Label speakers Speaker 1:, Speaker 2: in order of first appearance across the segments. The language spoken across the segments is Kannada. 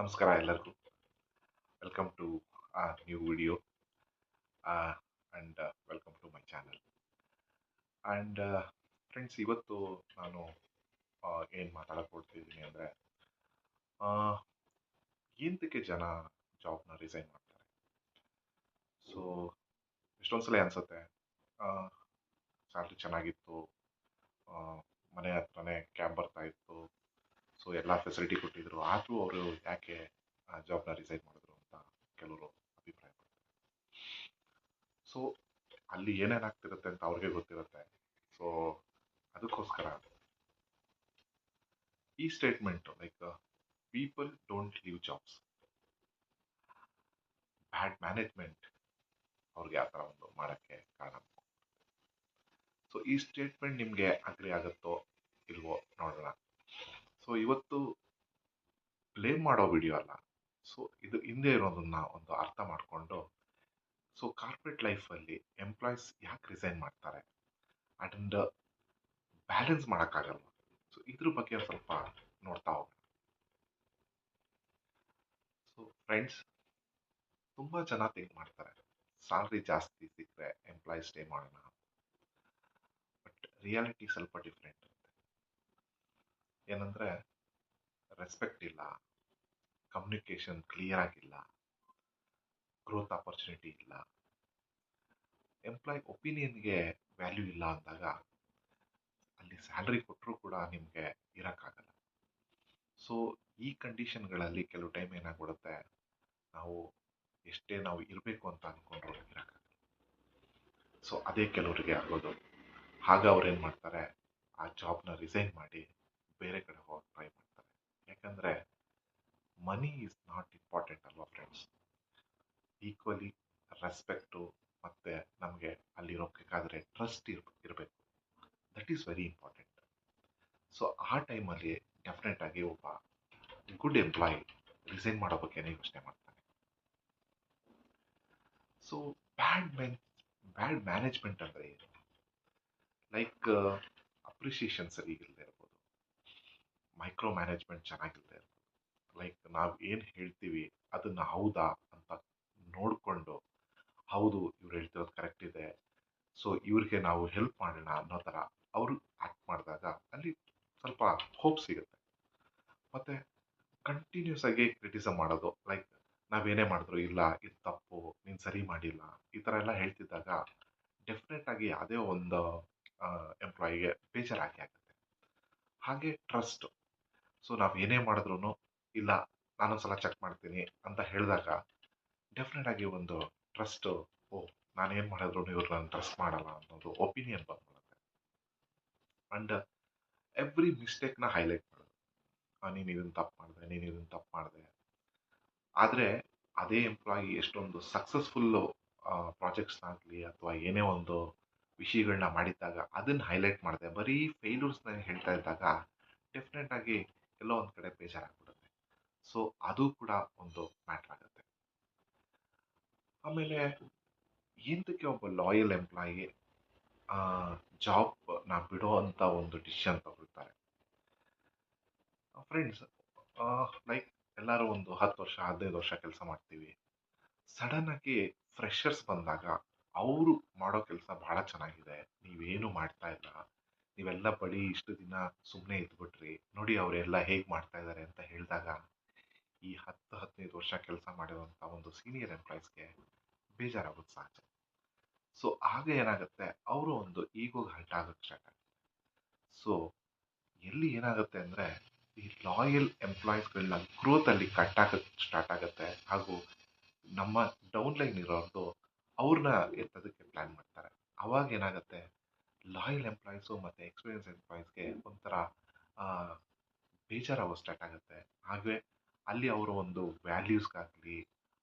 Speaker 1: ನಮಸ್ಕಾರ ಎಲ್ಲರಿಗೂ. Welcome to new video and welcome to my channel. And friends, ಇವತ್ತು ನಾನು ಏನು ಮಾತಾಡಕ್ಕೆ ಹೊರಟಿದ್ದೀನಿ ಅಂದರೆ, ಎಂತಕ್ಕೆ ಜನ ಜಾಬ್ನ ರಿಸೈನ್ ಮಾಡ್ತಾರೆ. ಸೊ ಎಷ್ಟೊಂದು ಸಲ ಅನಿಸುತ್ತೆ, ಸ್ಯಾಲ್ರಿ ಚೆನ್ನಾಗಿತ್ತು, ಆ, ಮನೆ ಹತ್ರನೇ ಕ್ಯಾಬ್ ಬರ್ತಾ ಇತ್ತು, ಸೊ ಎಲ್ಲ ಫೆಸಿಲಿಟಿ ಕೊಟ್ಟಿದ್ರು, ಆದರೂ ಅವರು ಯಾಕೆ ಜಾಬ್ನ ರಿಸೈನ್ ಮಾಡಿದ್ರು ಅಂತ ಕೆಲವರು ಅಭಿಪ್ರಾಯ ಪಡ್ತಾರೆ. ಸೊ ಅಲ್ಲಿ ಏನೇನಾಗ್ತಿರುತ್ತೆ ಅಂತ ಅವ್ರಿಗೆ ಗೊತ್ತಿರುತ್ತೆ. ಸೊ ಅದಕ್ಕೋಸ್ಕರ ಈ statement like people don't leave jobs, bad management ಅವ್ರಿಗೆ ಆ ಥರ ಒಂದು ಮಾಡೋಕ್ಕೆ ಕಾರಣ. ಸೊ ಈ ಸ್ಟೇಟ್ಮೆಂಟ್ ನಿಮಗೆ ಅಗ್ರಿ ಆಗುತ್ತೋ ಇಲ್ವೋ ನೋಡೋಣ. ಸೊ ಇವತ್ತು ಬ್ಲೇಮ್ ಮಾಡೋ ವಿಡಿಯೋ ಅಲ್ಲ. ಸೊ ಇದು ಹಿಂದೆ ಇರೋದನ್ನ ಒಂದು ಅರ್ಥ ಮಾಡಿಕೊಂಡು, ಸೊ ಕಾರ್ಪೊರೇಟ್ ಲೈಫಲ್ಲಿ ಎಂಪ್ಲಾಯೀಸ್ ಯಾಕೆ ರಿಸೈನ್ ಮಾಡ್ತಾರೆ ಅಂಡ್ ಬ್ಯಾಲೆನ್ಸ್ ಮಾಡೋಕ್ಕಾಗಲ್ಲ. ಸೊ ಇದ್ರ ಬಗ್ಗೆ ಸ್ವಲ್ಪ ನೋಡ್ತಾ ಹೋಗೋಣ. ಸೊ ಫ್ರೆಂಡ್ಸ್, ತುಂಬ ಜನ ಥಿಂಕ್ ಮಾಡ್ತಾರೆ ಸ್ಯಾಲ್ರಿ ಜಾಸ್ತಿ ಸಿಕ್ಕರೆ ಎಂಪ್ಲಾಯ್ ಸ್ಟೇ ಮಾಡೋಣ. ಬಟ್ ರಿಯಾಲಿಟಿ ಸ್ವಲ್ಪ ಡಿಫ್ರೆಂಟ್ ಇರುತ್ತೆ. ಏನಂದರೆ, ರೆಸ್ಪೆಕ್ಟ್ ಇಲ್ಲ, ಕಮ್ಯುನಿಕೇಷನ್ ಕ್ಲಿಯರ್ ಆಗಿಲ್ಲ, ಗ್ರೋತ್ ಆಪರ್ಚುನಿಟಿ ಇಲ್ಲ, ಎಂಪ್ಲಾಯ್ ಒಪಿನಿಯನ್ಗೆ ವ್ಯಾಲ್ಯೂ ಇಲ್ಲ ಅಂದಾಗ ಅಲ್ಲಿ ಸ್ಯಾಲ್ರಿ ಕೊಟ್ಟರೂ ಕೂಡ ನಿಮಗೆ ಇರೋಕ್ಕಾಗಲ್ಲ. ಸೊ ಈ ಕಂಡೀಷನ್ಗಳಲ್ಲಿ ಕೆಲವು ಟೈಮ್ ಏನಾಗ್ಬಿಡುತ್ತೆ, ನಾವು ಎಷ್ಟೇ ನಾವು ಇರಬೇಕು ಅಂತ ಅಂದ್ಕೊಂಡ್ರು ಇರೋಕ್ಕಾಗಲ್ಲ. ಸೊ ಅದೇ ಕೆಲವರಿಗೆ ಆಗೋದು. ಆಗ ಅವ್ರು ಏನು ಮಾಡ್ತಾರೆ, ಆ ಜಾಬ್ನ ರಿಸೈನ್ ಮಾಡಿ ಬೇರೆ ಕಡೆ ಹೋಗಕ್ಕೆ ಟ್ರೈ ಮಾಡ್ತಾರೆ. ಯಾಕಂದರೆ ಮನಿ ಈಸ್ ನಾಟ್ ಇಂಪಾರ್ಟೆಂಟ್ ಅಲ್ವಾ ಫ್ರೆಂಡ್ಸ್. ಈಕ್ವಲಿ ರೆಸ್ಪೆಕ್ಟು ಮತ್ತು ನಮಗೆ ಅಲ್ಲಿರೋಕ್ಕಾದ್ರೆ ಟ್ರಸ್ಟ್ ಇರಬೇಕು. That is very important. So ಆ ಟೈಮಲ್ಲಿ ಡೆಫಿನೆಟ್ ಆಗಿ ಒಬ್ಬ ಗುಡ್ ಎಂಪ್ಲಾಯ್ ರಿಸೈನ್ ಮಾಡೋ ಬಗ್ಗೆನೇ ಯೋಚನೆ ಮಾಡ್ತಾನೆ. ಸೊ ಬ್ಯಾಡ್ ಮ್ಯಾನೇಜ್ಮೆಂಟ್ ಅಂದರೆ ಏನು? ಲೈಕ್ ಅಪ್ರಿಷಿಯೇಷನ್ ಸರಿ ಇಲ್ಲದೆ ಇರ್ಬೋದು, ಮೈಕ್ರೋ ಮ್ಯಾನೇಜ್ಮೆಂಟ್ ಚೆನ್ನಾಗಿಲ್ಲದೆ ಇರ್ಬೋದು. ಲೈಕ್ ನಾವು ಏನು ಹೇಳ್ತೀವಿ ಅದನ್ನು ಹೌದಾ ಅಂತ ನೋಡಿಕೊಂಡು, ಹೌದು ಇವ್ರು ಹೇಳ್ತಿರೋದು ಕರೆಕ್ಟ್ ಇದೆ, ಸೊ ಇವ್ರಿಗೆ ನಾವು ಹೆಲ್ಪ್ ಮಾಡೋಣ ಅನ್ನೋ ಥರ ಅವರು ಆ್ಯಕ್ಟ್ ಮಾಡಿದಾಗ ಅಲ್ಲಿ ಸ್ವಲ್ಪ ಹೋಪ್ ಸಿಗುತ್ತೆ. ಮತ್ತು ಕಂಟಿನ್ಯೂಸ್ ಆಗಿ ಕ್ರಿಟಿಸಮ್ ಮಾಡೋದು, ಲೈಕ್ ನಾವೇನೇ ಮಾಡಿದ್ರು ಇಲ್ಲ ಇದು ತಪ್ಪು, ನೀನು ಸರಿ ಮಾಡಿಲ್ಲ, ಈ ಥರ ಎಲ್ಲ ಹೇಳ್ತಿದ್ದಾಗ ಡೆಫಿನೆಟ್ ಆಗಿ ಅದೇ ಒಂದು ಎಂಪ್ಲಾಯಿಗೆ ಬೇಜಾರಾಗಿ ಆಗುತ್ತೆ. ಹಾಗೆ ಟ್ರಸ್ಟ್. ಸೊ ನಾವು ಏನೇ ಮಾಡಿದ್ರು ಇಲ್ಲ ನಾನೊಂದ್ಸಲ ಚೆಕ್ ಮಾಡ್ತೀನಿ ಅಂತ ಹೇಳಿದಾಗ ಡೆಫಿನೆಟ್ ಆಗಿ ಒಂದು ಟ್ರಸ್ಟ್, ಓ ನಾನೇನು ಮಾಡಿದ್ರು ಇವ್ರು ನಾನು ಟ್ರಸ್ಟ್ ಮಾಡಲ್ಲ ಅನ್ನೋದು ಒಪಿನಿಯನ್ ಬಂದ್ಬಿಡುತ್ತೆ. ಅಂಡ್ ಎವ್ರಿ ಮಿಸ್ಟೇಕ್ನ ಹೈಲೈಟ್ ಮಾಡೋದು, ನೀನು ಇದನ್ನು ತಪ್ಪು ಮಾಡಿದೆ, ನೀನು ಇದನ್ನು ತಪ್ಪು ಮಾಡಿದೆ. ಆದರೆ ಅದೇ ಎಂಪ್ಲಾಯಿ ಎಷ್ಟೊಂದು ಸಕ್ಸಸ್ಫುಲ್ಲು ಪ್ರಾಜೆಕ್ಟ್ಸ್ನಾಗಲಿ ಅಥವಾ ಏನೇ ಒಂದು ವಿಷಯಗಳನ್ನ ಮಾಡಿದ್ದಾಗ ಅದನ್ನು ಹೈಲೈಟ್ ಮಾಡಿದೆ, ಬರೀ ಫೇಲ್ಯೂರ್ಸ್ನ ಹೇಳ್ತಾ ಇದ್ದಾಗ ಡೆಫಿನೆಟ್ ಆಗಿ ಎಲ್ಲೋ ಒಂದು ಕಡೆ ಬೇಜಾರಾಗ್ಬಿಡುತ್ತೆ. ಸೊ ಅದು ಕೂಡ ಒಂದು ಮ್ಯಾಟ್ರ್ ಆಗುತ್ತೆ. ಆಮೇಲೆ ಎಂತಕ್ಕೆ ಒಬ್ಬ ಲಾಯಲ್ ಎಂಪ್ಲಾಯಿ ಜಾಬ್ನ ಬಿಡೋ ಅಂತ ಒಂದು ಡಿಸಿಷನ್ ತಗೊಳ್ತಾರೆ. ಫ್ರೆಂಡ್ಸ್, ಲೈಕ್ ಎಲ್ಲರೂ ಒಂದು 10 ವರ್ಷ 15 ವರ್ಷ ಕೆಲಸ ಮಾಡ್ತೀವಿ. ಸಡನ್ ಆಗಿ ಫ್ರೆಷರ್ಸ್ ಬಂದಾಗ ಅವರು ಮಾಡೋ ಕೆಲಸ ಬಹಳ ಚೆನ್ನಾಗಿದೆ, ನೀವೇನು ಮಾಡ್ತಾ ಇಲ್ಲ, ನೀವೆಲ್ಲ ಬರೀ ಇಷ್ಟು ದಿನ ಸುಮ್ಮನೆ ಇದ್ಬಿಟ್ರಿ, ನೋಡಿ ಅವರೆಲ್ಲ ಹೇಗೆ ಮಾಡ್ತಾ ಇದ್ದಾರೆ ಅಂತ ಹೇಳಿದಾಗ ಈ 10-15 ವರ್ಷ ಕೆಲಸ ಮಾಡಿರುವಂಥ ಒಂದು ಸೀನಿಯರ್ ಎಂಪ್ಲಾಯೀಸ್ಗೆ ಬೇಜಾರಾಗೋದು ಸಹಜ. ಸೊ ಆಗ ಏನಾಗುತ್ತೆ, ಅವರು ಒಂದು ಈಗೋಗೆ ಹರ್ಟ್ ಆಗೋಕ್ಕೆ ಸ್ಟಾರ್ಟ್ ಆಗುತ್ತೆ. ಸೊ ಎಲ್ಲಿ ಏನಾಗುತ್ತೆ ಅಂದರೆ, ಈ ಲಾಯಲ್ ಎಂಪ್ಲಾಯೀಸ್ಗಳನ್ನ ಗ್ರೋತಲ್ಲಿ ಕಟ್ಟಾಕಕ್ಕೆ ಸ್ಟಾರ್ಟ್ ಆಗುತ್ತೆ. ಹಾಗೂ ನಮ್ಮ ಡೌನ್ ಲೈನ್ ಇರೋರ್ದು ಅವ್ರನ್ನ ಎತ್ತೋದಕ್ಕೆ ಪ್ಲ್ಯಾನ್ ಮಾಡ್ತಾರೆ. ಅವಾಗ ಏನಾಗುತ್ತೆ, ಲಾಯಲ್ ಎಂಪ್ಲಾಯೀಸು ಮತ್ತು ಎಕ್ಸ್ಪೀರಿಯನ್ಸ್ ಎಂಪ್ಲಾಯೀಸ್ಗೆ ಒಂಥರ ಬೇಜಾರಾಗೋ ಸ್ಟಾರ್ಟ್ ಆಗುತ್ತೆ. ಹಾಗೆ ಅಲ್ಲಿ ಅವರ ಒಂದು ವ್ಯಾಲ್ಯೂಸ್ಗಾಗಲಿ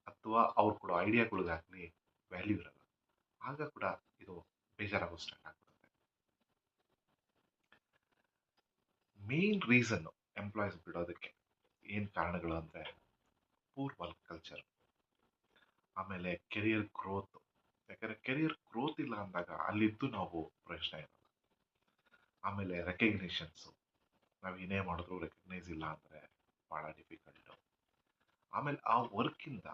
Speaker 1: ಅಥವಾ ಅವ್ರು ಕೊಡೋ ಐಡಿಯಾಗಳಿಗಾಗಲಿ ವ್ಯಾಲ್ಯೂ ಇರಲ್ಲ. ಆಗ ಕೂಡ ಇದು ಬೇಜಾರಾಗೋ ಸ್ಟಾರ್ಟ್ ಆಗ್ಬಿಡುತ್ತೆ. ಮೇನ್ ರೀಸನ್ನು ಎಂಪ್ಲಾಯೀಸ್ ಬಿಡೋದಕ್ಕೆ ಏನು ಕಾರಣಗಳು ಅಂದರೆ, ಪೂರ್ ವರ್ಕ್ ಕಲ್ಚರ್, ಆಮೇಲೆ ಕೆರಿಯರ್ ಗ್ರೋತ್. ಯಾಕಂದರೆ ಕೆರಿಯರ್ ಗ್ರೋತ್ ಇಲ್ಲ ಅಂದಾಗ ಅಲ್ಲಿದ್ದು ನಾವು ಪ್ರಯೋಜನ ಇರಲ್ಲ. ಆಮೇಲೆ ರೆಕಗ್ನಿಷನ್ಸು, ನಾವು ಏನೇ ಮಾಡಿದ್ರು ರೆಕಗ್ನೈಸ್ ಇಲ್ಲ ಅಂದರೆ ಭಾಳ ಡಿಫಿಕಲ್ಟು. ಆಮೇಲೆ ಆ ವರ್ಕಿಂದ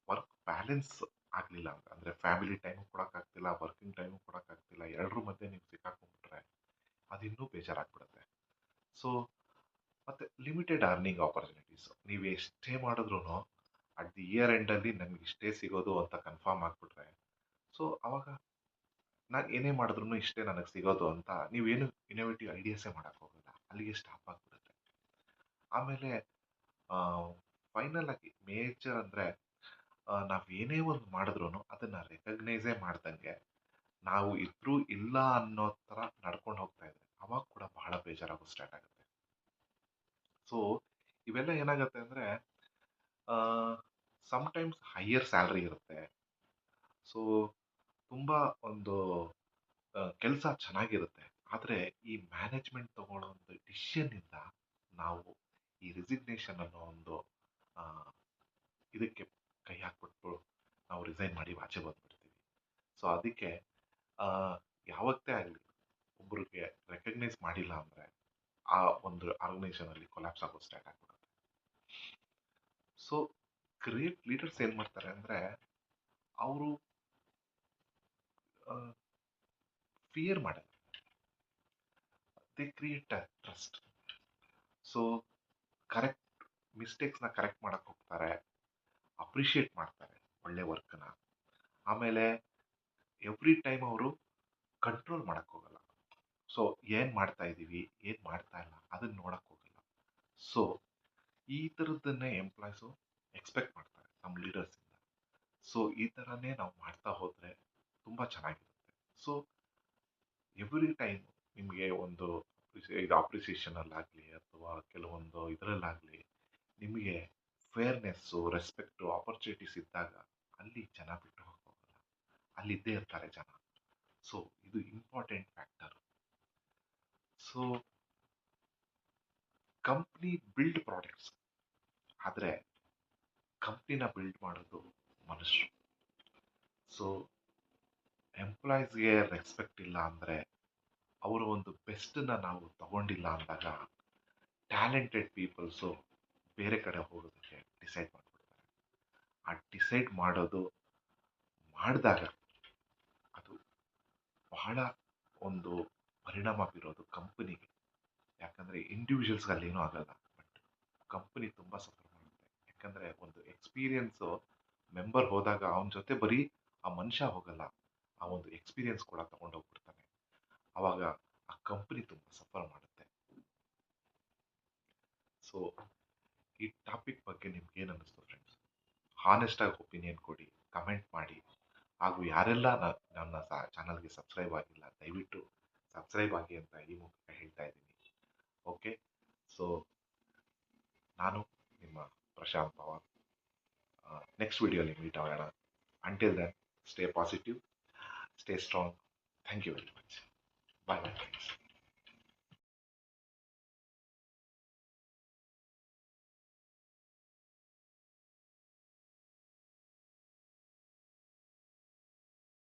Speaker 1: ವರ್ಕ್ ಬ್ಯಾಲೆನ್ಸ್ ಆಗಲಿಲ್ಲ ಅಂದರೆ ಫ್ಯಾಮಿಲಿ ಟೈಮು ಕೊಡೋಕ್ಕಾಗ್ತಿಲ್ಲ, ವರ್ಕಿಂಗ್ ಟೈಮು ಕೊಡೋಕ್ಕಾಗ್ತಿಲ್ಲ, ಎರಡರ ಮಧ್ಯೆ ನೀವು ಸಿಕ್ಕಾಕೊಂಡ್ಬಿಟ್ರೆ ಅದಿನ್ನೂ ಬೇಜಾರಾಗ್ಬಿಡುತ್ತೆ. ಸೊ ಮತ್ತೆ ಲಿಮಿಟೆಡ್ ಅರ್ನಿಂಗ್ ಆಪರ್ಚುನಿಟೀಸ್, ನೀವು ಎಷ್ಟೇ ಮಾಡಿದ್ರು ಅಟ್ ದಿ ಇಯರ್ ಎಂಡಲ್ಲಿ ನಮ್ಗೆ ಇಷ್ಟೇ ಸಿಗೋದು ಅಂತ ಕನ್ಫರ್ಮ್ ಆಗಿಬಿಟ್ರೆ, ಸೊ ಅವಾಗ ನಾನು ಏನೇ ಮಾಡಿದ್ರು ಇಷ್ಟೇ ನನಗೆ ಸಿಗೋದು ಅಂತ ನೀವೇನು ಇನೋವೇಟಿವ್ ಐಡಿಯಾಸೇ ಮಾಡೋಕ್ಕೆ ಹೋಗಲ್ಲ, ಅಲ್ಲಿಗೆ ಸ್ಟಾಪ್ ಆಗಿಬಿಡುತ್ತೆ. ಆಮೇಲೆ ಫೈನಲ್ ಆಗಿ ಮೇಜರ್ ಅಂದರೆ ನಾವೇನೇ ಒಂದು ಮಾಡಿದ್ರು ಅದನ್ನು ರೆಕಗ್ನೈಸೇ ಮಾಡ್ದಂಗೆ ನಾವು ಇದ್ರೂ ಇಲ್ಲ ಅನ್ನೋ ಥರ ನಡ್ಕೊಂಡು ಹೋಗ್ತಾ ಇದ್ರೆ ಅವಾಗ ಕೂಡ ಬಹಳ ಬೇಜಾರಾಗೋ ಸ್ಟಾರ್ಟ್ ಆಗುತ್ತೆ. ಸೊ ಇವೆಲ್ಲ ಏನಾಗುತ್ತೆ ಅಂದರೆ ಸಮ್ಟೈಮ್ಸ್ ಹೈಯರ್ ಸ್ಯಾಲ್ರಿ ಇರುತ್ತೆ. ಸೊ ತುಂಬ ಒಂದು ಕೆಲಸ ಚೆನ್ನಾಗಿರುತ್ತೆ. ಆದರೆ ಈ ಮ್ಯಾನೇಜ್ಮೆಂಟ್ ತಗೊಳ್ಳೋ ಒಂದು ಡಿಸಿಷನ್ನಿಂದ ನಾವು ಈ ರಿಸಿಗ್ನೇಷನ್ ಅನ್ನೋ ಒಂದು ಆ, ಇದಕ್ಕೆ ಕೈ ಹಾಕ್ಬಿಟ್ಟು ನಾವು ರಿಸೈನ್ ಮಾಡಿ ಆಚೆ ಬಂದ್ಬಿಡ್ತೀವಿ. ಸೊ ಅದಕ್ಕೆ ಆ, ಯಾವತ್ತೇ ಆಗಲಿ ಒಬ್ರಿಗೆ ರೆಕಗ್ನೈಸ್ ಮಾಡಿಲ್ಲ ಅಂದರೆ ಆ ಒಂದು ಆರ್ಗನೈಸೇಷನಲ್ಲಿ ಕೊಲ್ಯಾಪ್ಸ್ ಆಗೋ ಸ್ಟಾರ್ಟ್ ಆಗ್ಬಿಡುತ್ತೆ. ಸೊ ಗ್ರೇಟ್ ಲೀಡರ್ಸ್ ಏನು ಮಾಡ್ತಾರೆ ಅಂದರೆ ಅವರು ಫಿಯರ್ ಮಾಡಲ್ಲ, they create a trust. So correct ಮಿಸ್ಟೇಕ್ಸ್ನ ಕರೆಕ್ಟ್ ಮಾಡಕ್ಕೆ ಹೋಗ್ತಾರೆ, ಅಪ್ರಿಷಿಯೇಟ್ ಮಾಡ್ತಾರೆ ಒಳ್ಳೆ ವರ್ಕ್ನ. ಆಮೇಲೆ ಎವ್ರಿ ಟೈಮ್ ಅವರು ಕಂಟ್ರೋಲ್ ಮಾಡಕ್ಕೆ ಹೋಗಲ್ಲ. ಸೊ ಏನು ಮಾಡ್ತಾ ಇದ್ದೀವಿ ಏನು ಮಾಡ್ತಾ ಇಲ್ಲ ಅದನ್ನ ನೋಡಕ್ಕೆ ಹೋಗಲ್ಲ. ಸೊ ಈ ಥರದ್ದನ್ನೇ ಎಂಪ್ಲಾಯ್ಸು ಎಕ್ಸ್ಪೆಕ್ಟ್ ಮಾಡ್ತಾರೆ ನಮ್ಮ ಲೀಡರ್ಸಿಂದ. ಸೊ ಈ ಥರನೇ ನಾವು ಮಾಡ್ತಾ ಹೋದರೆ ತುಂಬ ಚೆನ್ನಾಗಿರುತ್ತೆ. ಸೊ ಎವ್ರಿ ಟೈಮ್ ನಿಮಗೆ ಒಂದು ಇದು ಅಪ್ರಿಸಿಯೇಷನಲ್ಲಾಗಲಿ ಅಥವಾ ಕೆಲವೊಂದು ಇದರಲ್ಲಾಗಲಿ ನಿಮಗೆ ಫೇರ್ನೆಸ್ಸು, ರೆಸ್ಪೆಕ್ಟು, ಆಪರ್ಚುನಿಟೀಸ್ ಇದ್ದಾಗ ಅಲ್ಲಿ ಜನ ಬಿಟ್ಟು ಹೋಗೋಲ್ಲ, ಅಲ್ಲಿದ್ದೇ ಇರ್ತಾರೆ ಜನ. ಸೊ ಇದು important factor. So company build products, ಆದರೆ ಕಂಪ್ನಿನ ಬಿಲ್ಡ್ ಮಾಡೋದು ಮನುಷ್ಯರು. ಸೊ ಎಂಪ್ಲಾಯೀಸ್ಗೆ ರೆಸ್ಪೆಕ್ಟ್ ಇಲ್ಲ ಅಂದರೆ, ಅವರ ಒಂದು ಬೆಸ್ಟನ್ನ ನಾವು ತಗೊಂಡಿಲ್ಲ ಅಂದಾಗ ಟ್ಯಾಲೆಂಟೆಡ್ ಪೀಪಲ್ಸು ಬೇರೆ ಕಡೆ ಹೋಗೋದಕ್ಕೆ ಡಿಸೈಡ್ ಮಾಡಿಬಿಡ್ತಾರೆ. ಆ ಡಿಸೈಡ್ ಮಾಡೋದು ಮಾಡಿದಾಗ ಅದು ಬಹಳ ಒಂದು ಪರಿಣಾಮ ಬೀರೋದು ಕಂಪನಿಗೆ. ಯಾಕಂದರೆ ಇಂಡಿವಿಜುವಲ್ಸ್ಗೆ ಏನೂ ಆಗಲ್ಲ, ಬಟ್ ಕಂಪನಿ ತುಂಬ ಸಫರ್ ಮಾಡುತ್ತೆ. ಯಾಕಂದರೆ ಒಂದು ಎಕ್ಸ್ಪೀರಿಯನ್ಸು ಮೆಂಬರ್ ಹೋದಾಗ ಅವನ ಜೊತೆ ಬರೀ ಆ ಮನುಷ್ಯ ಹೋಗಲ್ಲ, ಆ ಒಂದು ಎಕ್ಸ್ಪೀರಿಯನ್ಸ್ ಕೂಡ ತಗೊಂಡು ಹೋಗ್ಬಿಡ್ತಾನೆ. ಆವಾಗ ಆ ಕಂಪನಿ ತುಂಬ ಸಫರ್ ಮಾಡುತ್ತೆ. ಸೊ ಈ ಟಾಪಿಕ್ ಬಗ್ಗೆ ನಿಮ್ಗೆ ಏನು ಅನ್ನಿಸ್ತು ಫ್ರೆಂಡ್ಸ್? ಹಾನೆಸ್ಟಾಗಿ ಒಪಿನಿಯನ್ ಕೊಡಿ, ಕಮೆಂಟ್ ಮಾಡಿ. ಹಾಗೂ ಯಾರೆಲ್ಲ ನನ್ನ ಚಾನಲ್ಗೆ ಸಬ್ಸ್ಕ್ರೈಬ್ ಆಗಿಲ್ಲ ದಯವಿಟ್ಟು ಸಬ್ಸ್ಕ್ರೈಬ್ ಆಗಿ ಅಂತ ಈ ಮೂಲಕ ಹೇಳ್ತಾ ಇದ್ದೀನಿ. ಓಕೆ, ಸೊ ನಾನು ನಿಮ್ಮ ಪ್ರಶಾಂತ್ ಪವಾರ್. ನೆಕ್ಸ್ಟ್ ವಿಡಿಯೋಲಿ ಮೀಟ್ ಆಗೋಣ. Until then stay positive, stay strong. Thank you very much. Bye bye friends.